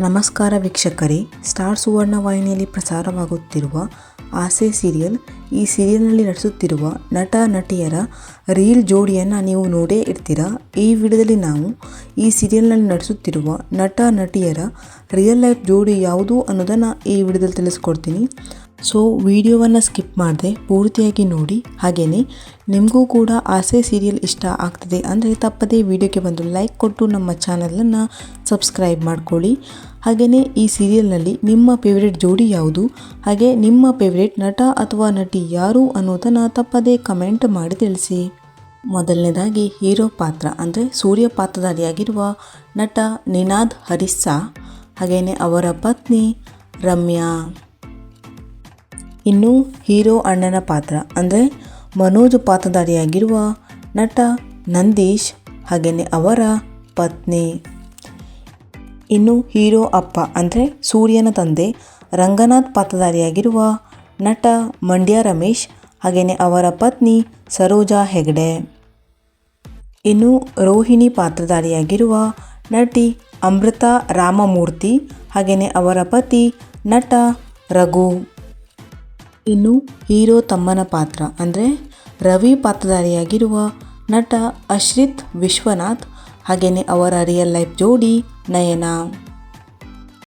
ನಮಸ್ಕಾರ ವೀಕ್ಷಕರೇ, ಸ್ಟಾರ್ ಸುವರ್ಣ ವಾಹಿನಿಯಲ್ಲಿ ಪ್ರಸಾರವಾಗುತ್ತಿರುವ ಆಸೆ ಸೀರಿಯಲ್. ಈ ಸೀರಿಯಲ್ನಲ್ಲಿ ನಟಿಸುತ್ತಿರುವ ನಟ ನಟಿಯರ ರೀಲ್ ಜೋಡಿಯನ್ನು ನೀವು ನೋಡೇ ಇರ್ತೀರಾ. ಈ ವಿಡಿಯೋದಲ್ಲಿ ನಾವು ಈ ಸೀರಿಯಲ್ನಲ್ಲಿ ನಟಿಸುತ್ತಿರುವ ನಟ ನಟಿಯರ ರಿಯಲ್ ಲೈಫ್ ಜೋಡಿ ಯಾವುದು ಅನ್ನೋದನ್ನು ಈ ವಿಡಿಯೋದಲ್ಲಿ ತಿಳಿಸ್ಕೊಡ್ತೀನಿ. ಸೊ ವಿಡಿಯೋವನ್ನು ಸ್ಕಿಪ್ ಮಾಡದೆ ಪೂರ್ತಿಯಾಗಿ ನೋಡಿ. ಹಾಗೆಯೇ ನಿಮಗೂ ಕೂಡ ಆಸೆ ಸೀರಿಯಲ್ ಇಷ್ಟ ಆಗ್ತದೆ ಅಂದರೆ ತಪ್ಪದೇ ವಿಡಿಯೋಗೆ ಬಂದು ಲೈಕ್ ಕೊಟ್ಟು ನಮ್ಮ ಚಾನಲನ್ನು ಸಬ್ಸ್ಕ್ರೈಬ್ ಮಾಡ್ಕೊಳ್ಳಿ. ಹಾಗೆಯೇ ಈ ಸೀರಿಯಲ್ನಲ್ಲಿ ನಿಮ್ಮ ಫೇವ್ರೇಟ್ ಜೋಡಿ ಯಾವುದು, ಹಾಗೆ ನಿಮ್ಮ ಫೇವ್ರೇಟ್ ನಟ ಅಥವಾ ನಟಿ ಯಾರು ಅನ್ನೋದನ್ನು ತಪ್ಪದೇ ಕಮೆಂಟ್ ಮಾಡಿ ತಿಳಿಸಿ. ಮೊದಲನೇದಾಗಿ ಹೀರೋ ಪಾತ್ರ ಅಂದರೆ ಸೂರ್ಯ ಪಾತ್ರಧಾರಿಯಾಗಿರುವ ನಟ ನಿನಾದ್ ಹರಿಸ್ಸಾ, ಹಾಗೆಯೇ ಅವರ ಪತ್ನಿ ರಮ್ಯಾ. ಇನ್ನು ಹೀರೋ ಅಣ್ಣನ ಪಾತ್ರ ಅಂದರೆ ಮನೋಜ್ ಪಾತ್ರಧಾರಿಯಾಗಿರುವ ನಟ ನಂದೀಶ್, ಹಾಗೆಯೇ ಅವರ ಪತ್ನಿ. ಇನ್ನು ಹೀರೋ ಅಪ್ಪ ಅಂದರೆ ಸೂರ್ಯನ ತಂದೆ ರಂಗನಾಥ್ ಪಾತ್ರಧಾರಿಯಾಗಿರುವ ನಟ ಮಂಡ್ಯ ರಮೇಶ್, ಹಾಗೆಯೇ ಅವರ ಪತ್ನಿ ಸರೋಜಾ ಹೆಗ್ಡೆ. ಇನ್ನು ರೋಹಿಣಿ ಪಾತ್ರಧಾರಿಯಾಗಿರುವ ನಟಿ ಅಮೃತಾ ರಾಮಮೂರ್ತಿ, ಹಾಗೆಯೇ ಅವರ ಪತಿ ನಟ ರಘು. ಇನ್ನು ಹೀರೋ ತಮ್ಮನ ಪಾತ್ರ ಅಂದರೆ ರವಿ ಪಾತ್ರಧಾರಿಯಾಗಿರುವ ನಟ ಅಶ್ರಿತ್ ವಿಶ್ವನಾಥ್, ಹಾಗೆಯೇ ಅವರ ರಿಯಲ್ ಲೈಫ್ ಜೋಡಿ ನಯನ.